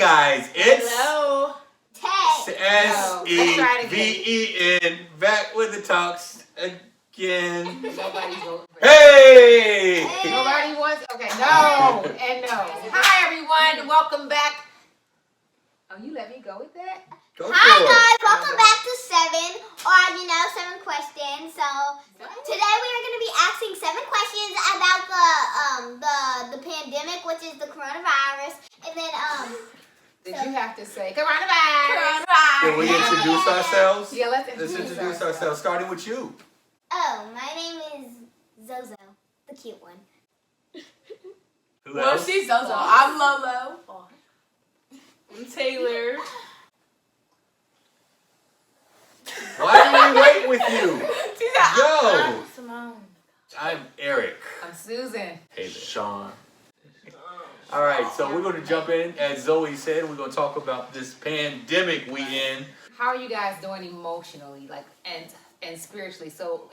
guys, it's Hello. SEVEN back with the talks again. Nobody's voting for Hey! Nobody wants. Okay, no and no. Hi everyone, welcome back. Oh, you let me go with that? Hi guys, welcome back to 7 questions. So today we are going to be asking 7 questions about the pandemic, which is the coronavirus, and then Did you have to say coronavirus? Can we introduce ourselves? Yeah, let's introduce ourselves, starting with you. Oh, my name is Zozo, the cute one. Who else? Well, she's Zozo. I'm Lolo. I'm Taylor. Why do we wait with you? Yo! I'm Simone. I'm Eric. I'm Susan. Hey there. Sean. All right, so we're going to jump in. As Zoe said, we're going to talk about this pandemic we in. How are you guys doing emotionally, and spiritually? So,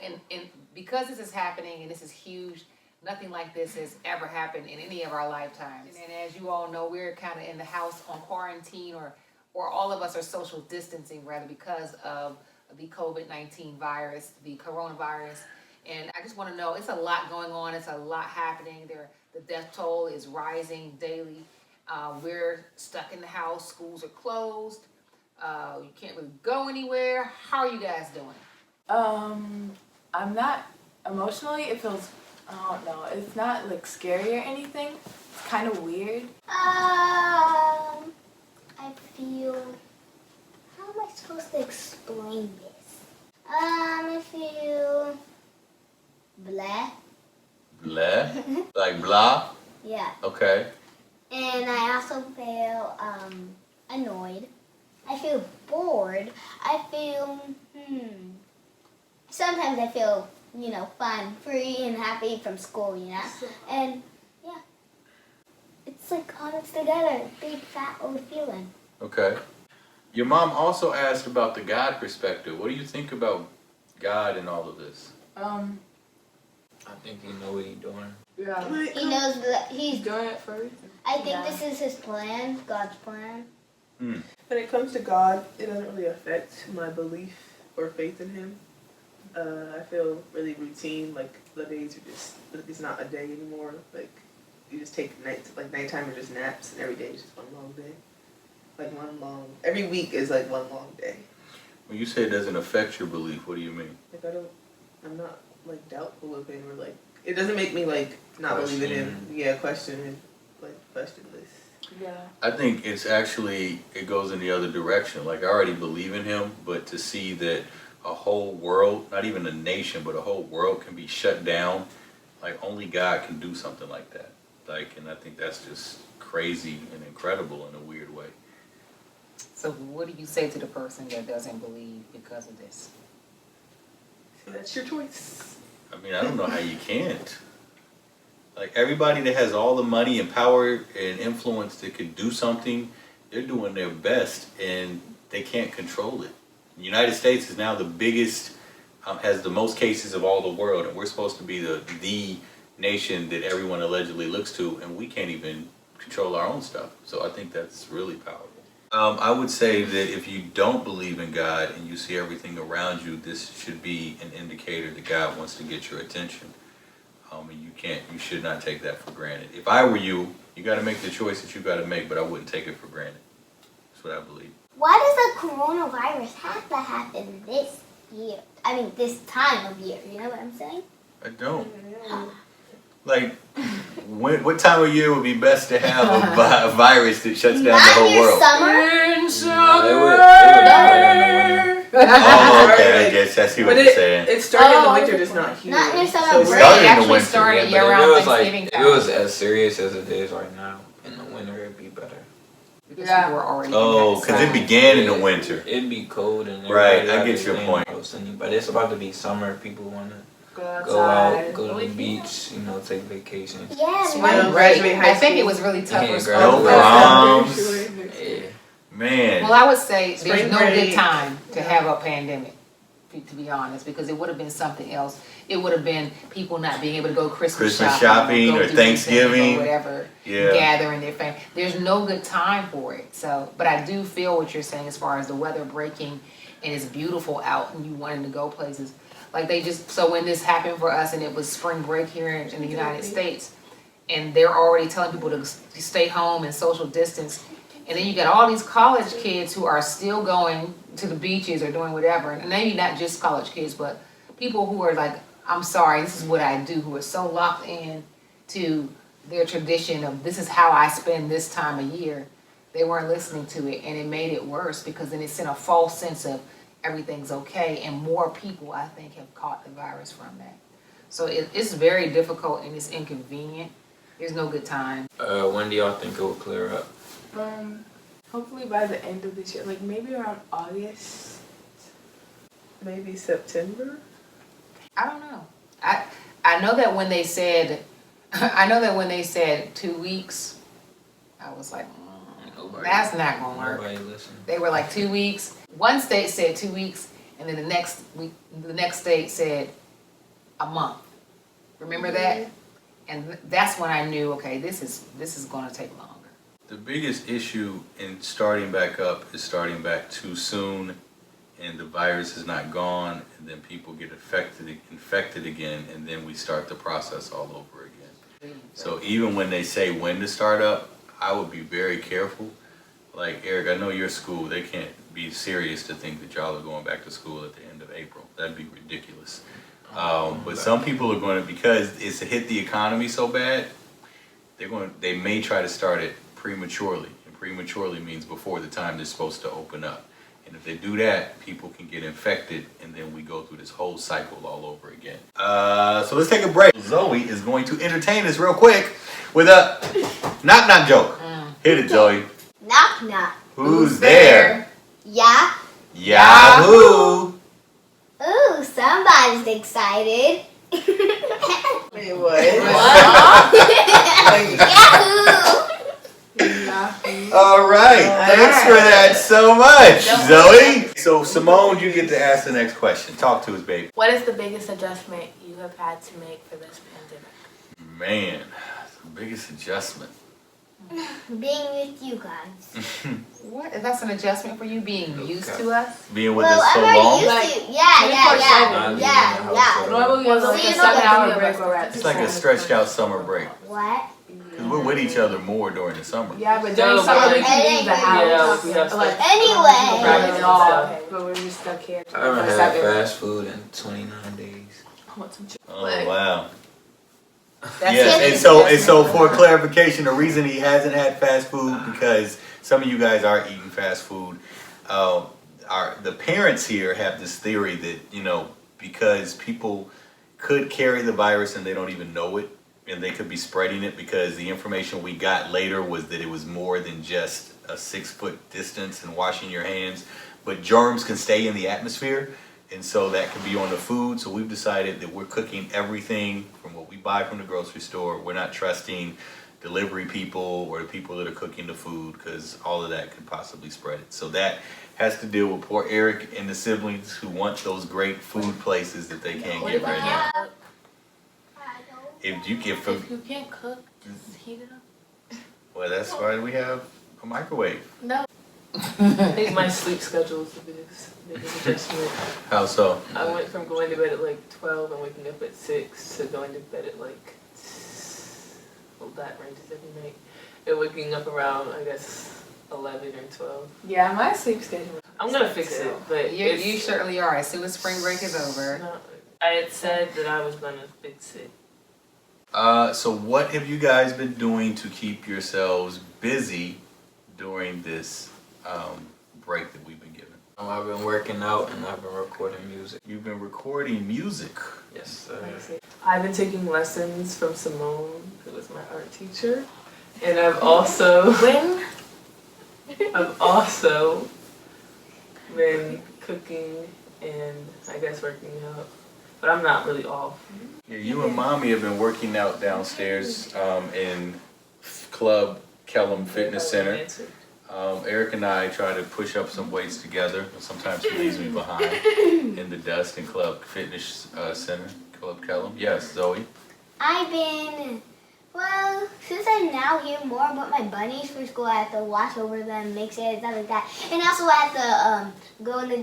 because this is happening and this is huge, nothing like this has ever happened in any of our lifetimes. And as you all know, we're kind of in the house on quarantine, or all of us are social distancing rather, because of the COVID-19 virus, the coronavirus. And I just want to know, it's a lot going on. It's a lot happening. The death toll is rising daily. We're stuck in the house. Schools are closed. You can't really go anywhere. How are you guys doing? I'm not emotionally. It feels, I don't know. It's not like scary or anything. It's kind of weird. I feel, how am I supposed to explain this? I feel blah. Blah? Like blah? Yeah. Okay. And I also feel annoyed. I feel bored. I feel, sometimes I feel, fun, free, and happy from school, And, yeah. It's like all mixed together. Big, fat, old feeling. Okay. Your mom also asked about the God perspective. What do you think about God and all of this? I think he know what he's doing. Yeah. He knows that he's doing it first. I think this is his plan, God's plan. When it comes to God, it doesn't really affect my belief or faith in him. I feel really routine, like the days are just, it's not a day anymore. Like you just take nighttime are just naps, and every day is just one long day. Every week is like one long day. When you say it doesn't affect your belief, what do you mean? I'm not like doubtful of him, or like, it doesn't make me like not believe in him. Yeah, question this. Yeah. I think it's actually, it goes in the other direction. Like, I already believe in him, but to see that a whole world, not even a nation, but a whole world can be shut down, like only God can do something like that. And I think that's just crazy and incredible in a weird way. So what do you say to the person that doesn't believe because of this? That's your choice. I mean, I don't know how you can't. Like, everybody that has all the money and power and influence that could do something, they're doing their best, and they can't control it. The United States is now the biggest, has the most cases of all the world, and we're supposed to be the nation that everyone allegedly looks to, and we can't even control our own stuff. So I think that's really powerful. I would say that if you don't believe in God and you see everything around you, this should be an indicator that God wants to get your attention. And you should not take that for granted. If I were you, you got to make the choice that you got to make, but I wouldn't take it for granted. That's what I believe. Why does the coronavirus have to happen this year? I mean, this time of year. You know what I'm saying? I don't. Like, what time of year would be best to have a virus that shuts down the whole world? Oh, okay, I guess I see what you're saying. It started in the winter, just not here. Not in the summer. So it started in the winter. Started Yeah, around but Thanksgiving if it was as serious as it is right now, in the winter it'd be better. Because people were already Because it began in the winter. It'd be cold and Right, I get your point. But it's about to be summer. People want to Go go out, outside. go to the beach, take vacation. Yeah, Spring break. I think it was really tough for school. No proms. Yeah. Man. Well, I would say there's Spring no break. good time to have a pandemic. to be honest, because it would have been something else. It would have been people not being able to go Christmas Christmas shopping shopping go or do Thanksgiving. anything or whatever, Yeah. gathering their family. There's no good time for it. So, but I do feel what you're saying as far as the weather breaking and it's beautiful out and you wanting to go places. Like they just, so when this happened for us and it was spring break here in the United States, and they're already telling people to stay home and social distance. And then you got all these college kids who are still going to the beaches or doing whatever. And maybe not just college kids, but people who are like, I'm sorry, this is what I do, who are so locked in to their tradition of this is how I spend this time of year. They weren't listening to it, and it made it worse because then it sent a false sense of everything's okay, and more people, I think, have caught the virus from that. So it's very difficult and it's inconvenient. There's no good time. When do y'all think it will clear up? Hopefully by the end of this year, like maybe around August. Maybe September. I don't know. I know that when they said, I know that when they said 2 weeks, I was like, that's not gonna work. Nobody listen. They were like 2 weeks. One state said 2 weeks, and then the next week, the next state said a month. Remember that? And that's when I knew, okay, this is gonna take longer. The biggest issue in starting back up is starting back too soon, and the virus is not gone, and then people get infected again, and then we start the process all over again. So even when they say when to start up, I would be very careful. Like, Eric, I know your school, they can't be serious to think that y'all are going back to school at the end of April. That'd be ridiculous. But some people are going to, because it's hit the economy so bad, they may try to start it prematurely. And prematurely means before the time they're supposed to open up. And if they do that, people can get infected, and then we go through this whole cycle all over again. So let's take a break. Zoe is going to entertain us real quick with a knock-knock joke. Hit it, Zoe. Knock knock. Who's there? Yeah. Yahoo! Ooh, somebody's excited. Wait, what? Yahoo! All right, thanks for that so much, Zoe. So Simone, you get to ask the next question. Talk to us, baby. What is the biggest adjustment you have had to make for this pandemic? Man, the biggest adjustment. Being with you guys. What? That's an adjustment for you being used to us? Being with Well, us so I'm long. already used to. Yeah. Yeah. Normally we have like So a you know 7-hour that- break where we're at It's like a stretched out summer break. What? Because we're with each other more during the summer. Yeah, but during No, summer but- we can leave the house. Yeah, we have Like, Anyway. Right. okay, but we're just stuck here. I haven't for had 7. fast food in 29 days. I want some chicken. Oh wow. That's Yes, it. and so for clarification, the reason he hasn't had fast food because some of you guys are eating fast food. The parents here have this theory that because people could carry the virus and they don't even know it, and they could be spreading it because the information we got later was that it was more than just a 6-foot distance and washing your hands, but germs can stay in the atmosphere. And so that could be on the food. So we've decided that we're cooking everything from what we buy from the grocery store. We're not trusting delivery people or the people that are cooking the food because all of that could possibly spread it. So that has to deal with poor Eric and the siblings who want those great food places that they can't get right now. If you get If you can't cook, just heat it up. well, that's why we have a microwave. No. I think my sleep schedule is the biggest adjustment. How so? I went from going to bed at like 12 and waking up at 6 to going to bed at like, well, that ranges every night. And waking up around, I guess, 11 or 12. Yeah, my sleep schedule. I'm gonna fix it, but You certainly are. As soon as spring break is over. No, I had said that I was gonna fix it. So what have you guys been doing to keep yourselves busy during this break that we've been given? I've been working out and I've been recording music. You've been recording music. Yes, sir. I've been taking lessons from Simone, who was my art teacher, and I've also been cooking and I guess working out, but I'm not really off. Yeah, you and Mommy have been working out downstairs in Club Kellum Fitness Center. Eric and I try to push up some weights together. Sometimes he leaves me behind in the dust in Club Fitness Center, Club Kellums. Yes, Zoe. I've been, well, since I'm now here more about my bunnies for school, I have to watch over them, make sure stuff like that. And also I have to go in the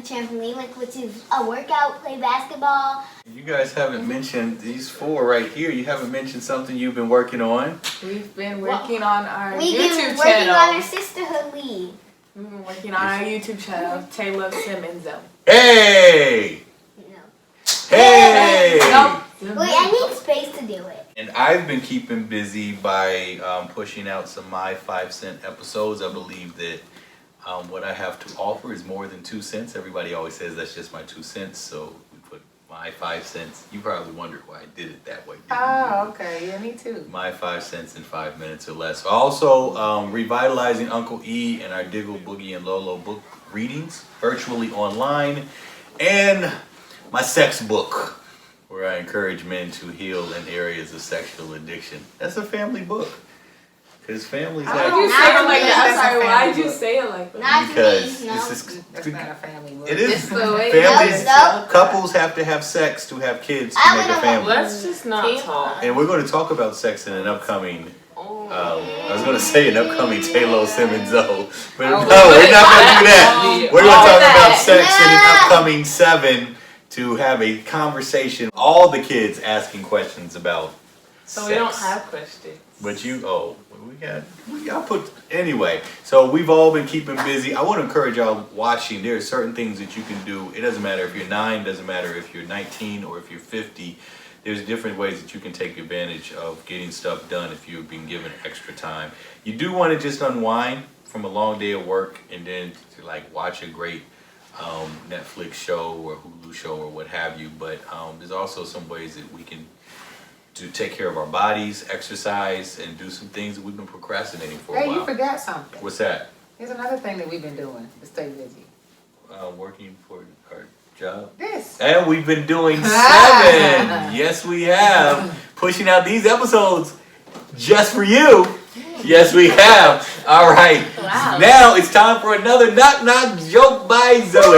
trampoline, like, which is a workout, play basketball. You guys haven't mentioned these four right here. You haven't mentioned something you've been working on. We've been working on our We've YouTube been working channel. on our sisterhood league. We've been working on our YouTube channel, Taylor Simmons. Hey! No. Hey! Wait, I need space to do it. And I've been keeping busy by pushing out some My 5 Cent episodes. I believe that what I have to offer is more than 2 cents. Everybody always says that's just my 2 cents, so we put My 5 Cents. You probably wondered why I did it that way. Oh, okay. Yeah, me too. My 5 cents in 5 minutes or less. Also, revitalizing Uncle E and our Diggle, Boogie, and Lolo book readings virtually online. And my sex book, where I encourage men to heal in areas of sexual addiction. That's a family book. Because families Why'd have... you say it like that? That's a I'm sorry, why'd family you book. say it like that? Not Because me, no. it's just... That's not a family book. It is. It's the way Families, No. couples have to have sex to have kids to I make a wouldn't family. Let's just not talk. And we're going to talk about sex in an upcoming... I was going to say an upcoming Taylor Simmons though, but no, we're not going to do that. We're going to talk about sex in an upcoming 7 to have a conversation. All the kids asking questions about So sex. we don't have questions. But anyway, so we've all been keeping busy. I want to encourage y'all watching. There are certain things that you can do. It doesn't matter if you're 9, doesn't matter if you're 19 or if you're 50. There's different ways that you can take advantage of getting stuff done if you've been given extra time. You do want to just unwind from a long day of work and then to like watch a great Netflix show or Hulu show or what have you. But there's also some ways that we can to take care of our bodies, exercise, and do some things that we've been procrastinating for a Hey, while. you forgot something. What's that? Here's another thing that we've been doing to stay busy. Working for our job. This. And we've been doing 7. Yes, we have. Pushing out these episodes just for you. Yes, we have. All right. Wow. Now it's time for another knock knock joke by Zoe.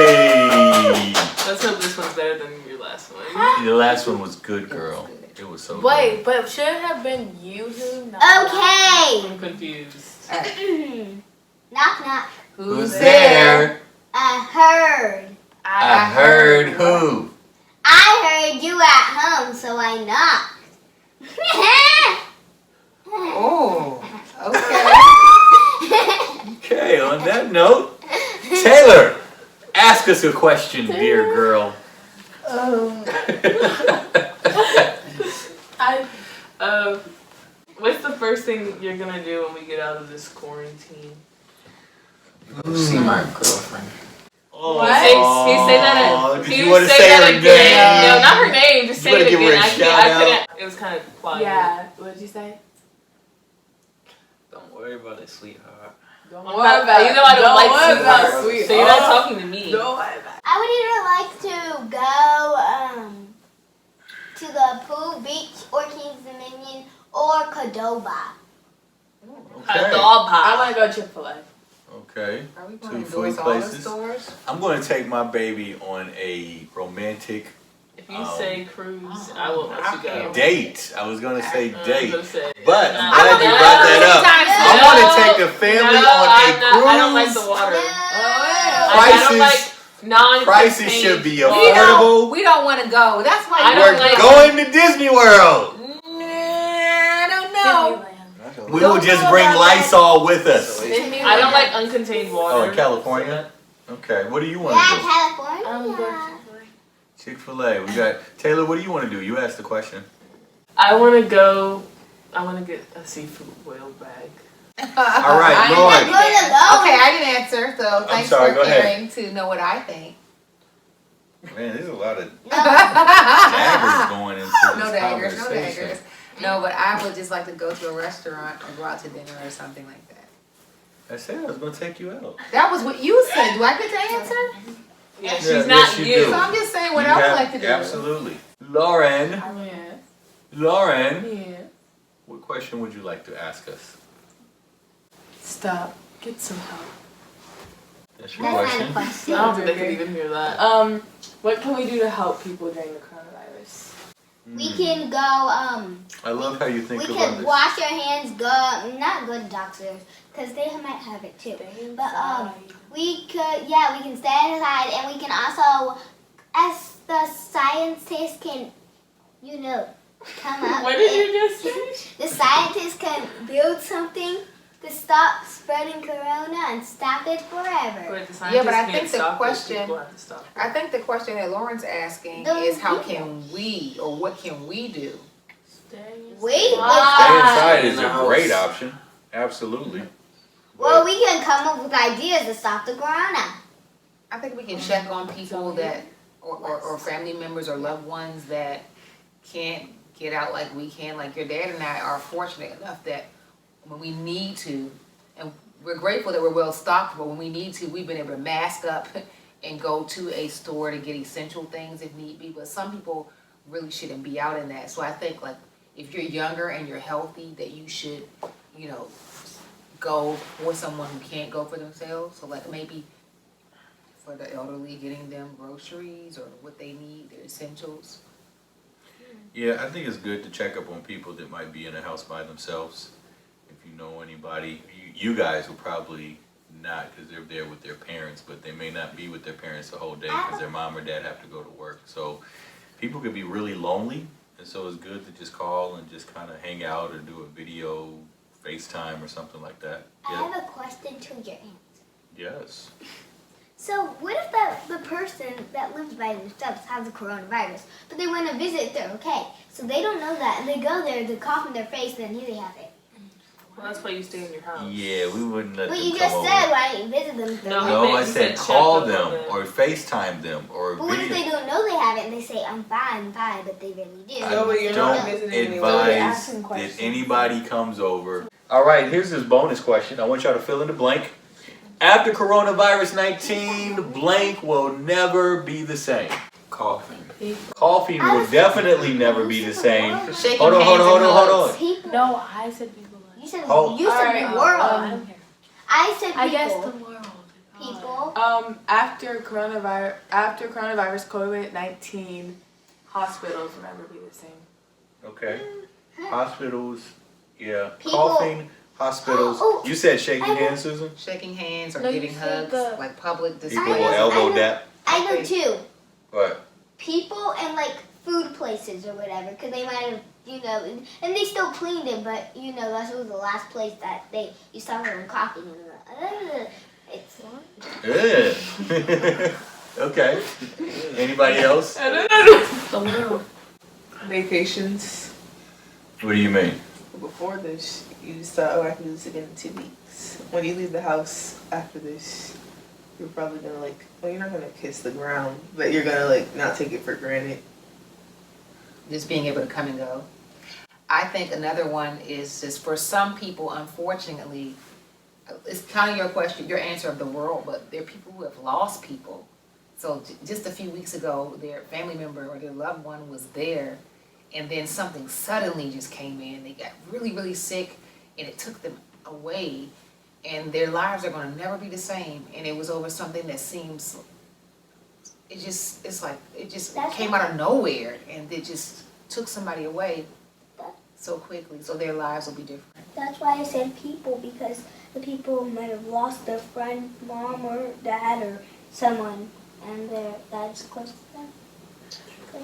Let's hope this one's better than your last one. The last one was good, girl. It was so Wait, but should it have been you who? Okay. I'm confused. Knock knock. good. Who's there? I heard. I heard who? I heard you at home, so I knocked. Oh, okay. Okay, on that note, Taylor, ask us a question, dear girl. What's the first thing you're gonna do when we get out of this quarantine? See my girlfriend. Oh, Can you say that? Did you want to say her again? name? No, not her name. Just You say it wanna give her again. a I shout couldn't. It was kind of quiet. Yeah, what'd you say? Don't worry about it, sweetheart. Don't You know I don't like sweetheart, sweetheart. so you're not talking to me. Don't worry about I would either like to go to the Pool Beach or Kings Dominion or Cordoba. Okay. I want to go Chick-fil-A. Okay. Are we Two going to food endorse all the places. stores? I'm going to take my baby on a romantic If you say cruise, I will let you go. date. I was going to say I was date. gonna say- But No. I'm glad you brought that up. I'm going to take the family on a cruise. I don't like the water. Prices- I don't like Prices should be We affordable. don't want to go. That's why I you don't We're like- going to Disney World. I don't know. Disneyland. We will just bring Lysol with us. I don't like uncontained water. Oh, in California? Okay. What do you want Yeah, to do? California. I'm going Chick-fil-A. Chick-fil-A. We got Taylor. What do you want to do? You asked the question. I want to go. I want to get a seafood whale bag. All right, I Lord. didn't answer. Okay, I didn't answer, so thanks sorry, for go ahead. caring to know what I think. Man, there's a lot of daggers going into this No daggers, no conversation. daggers. No, but I would just like to go to a restaurant or go out to dinner or something like that. I said I was going to take you out. That was what you said. Do I get to answer? Yeah, Yeah, she's not yes, you you. do. So I'm just saying what You I would have- like to do. Absolutely. Lauren, Yes. Lauren, Yes. what question would you like to ask us? Stop Get some help. That's your That's not a question. I question. don't think they can even hear that. What can we do to help people during the coronavirus? We can go, I love how you think we of can others. wash our hands, not go to doctors, because they might have it too. But we can stay inside, and we can also, as the scientists can, come up. What did you just say? The scientists can build something to stop spreading corona and stop it forever. But the Yeah, scientists but I can't think the stop it, question- people have to stop it. I think the question that Lauren's asking Those is how people. can we, or what can we do? We Stay inside is in the a house. great option. Absolutely. Well, we can come up with ideas to stop the corona. I think we can check on people that, or family members or loved ones that can't get out like we can. Like your dad and I are fortunate enough that when we need to, and we're grateful that we're well stocked, but when we need to, we've been able to mask up and go to a store to get essential things if need be. But some people really shouldn't be out in that. So I think like if you're younger and you're healthy, that you should, go for someone who can't go for themselves. So like maybe for the elderly, getting them groceries or what they need, their essentials. Yeah, I think it's good to check up on people that might be in a house by themselves. If you know anybody, you guys will probably not because they're there with their parents, but they may not be with their parents the whole day because their mom or dad have to go to work. So people could be really lonely, and so it's good to just call and just kind of hang out or do a video, FaceTime or something like that. I Yeah. have a question to your answer. Yes. So what if the person that lives by themselves has the coronavirus, but they want to visit, they're okay. So they don't know that, and they go there, they cough in their face, then here they have it. Well, that's why you stay in your house. Yeah, we wouldn't let But them you come just over. said why don't you visit them? if they're No, okay? No, I You said said check call up on them them. or FaceTime them or But what if video. they don't know they have it and they say, I'm fine, but they really do? No, but you're Don't not visiting anyone. They're advise asking that questions. anybody comes over. All right, here's this bonus question. I want y'all to fill in the blank. After coronavirus 19, blank will never be the same. Coughing. Coughing will definitely never be the same. Shaking Hold on, hands hold and on, hold hugs. on. People. No, I said people. You said, Hold- you said Alright, the world. I don't care. I said people. I guess the world. People. After coronavirus COVID-19, hospitals will never be the same. Okay. Hospitals, yeah. People- Coughing, hospitals. Oh, You said shaking I know- hands, Susan? Shaking hands or No, you getting said hugs, like public People displays. will I elbow know- dap. I know two. What? People and like food places or whatever, because they might have, and they still cleaned it, but that was the last place that you saw them coughing. It's Yeah. Okay. Anybody else? Vacations. What do you mean? Before this, you just thought, I can do this again in 2 weeks. When you leave the house after this, you're probably gonna you're not gonna kiss the ground, but you're gonna not take it for granted. Just being able to come and go. I think another one is just for some people, unfortunately, it's kind of your question, your answer of the world, but there are people who have lost people. So just a few weeks ago, their family member or their loved one was there, and then something suddenly just came in. They got really, really sick, and it took them away, and their lives are going to never be the same. And it was over something that seems, it just came out of nowhere, and it just took somebody away so quickly. So their lives will be different. That's why I said people, because the people might have lost their friend, mom or dad or someone, and that's close to them. Okay.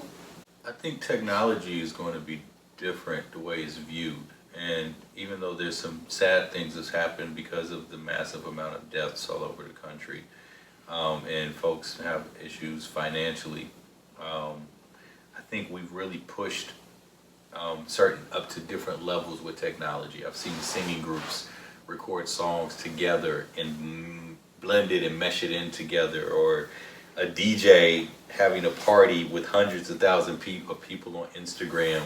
I think technology is going to be different the way it's viewed. And even though there's some sad things that's happened because of the massive amount of deaths all over the country, and folks have issues financially, I think we've really pushed certain up to different levels with technology. I've seen singing groups record songs together and blend it and mesh it in together, or a DJ having a party with hundreds of thousands of people on Instagram.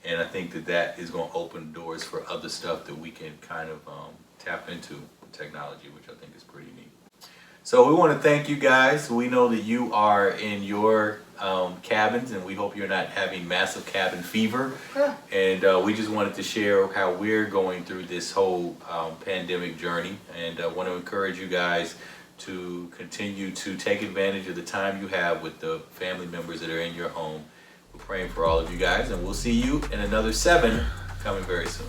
And I think that is going to open doors for other stuff that we can kind of tap into with technology, which I think is pretty neat. So we want to thank you guys. We know that you are in your cabins, and we hope you're not having massive cabin fever. And we just wanted to share how we're going through this whole pandemic journey, and I want to encourage you guys to continue to take advantage of the time you have with the family members that are in your home. We're praying for all of you guys, and we'll see you in another 7 coming very soon.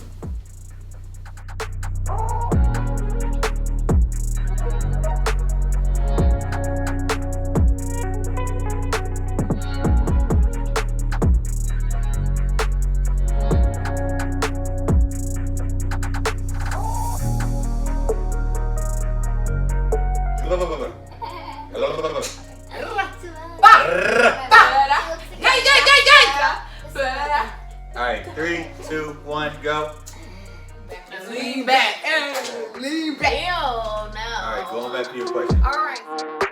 All right, 3, 2, 1, go. Lean back. Lean back. Ew, no. All right, going back to your question. All right.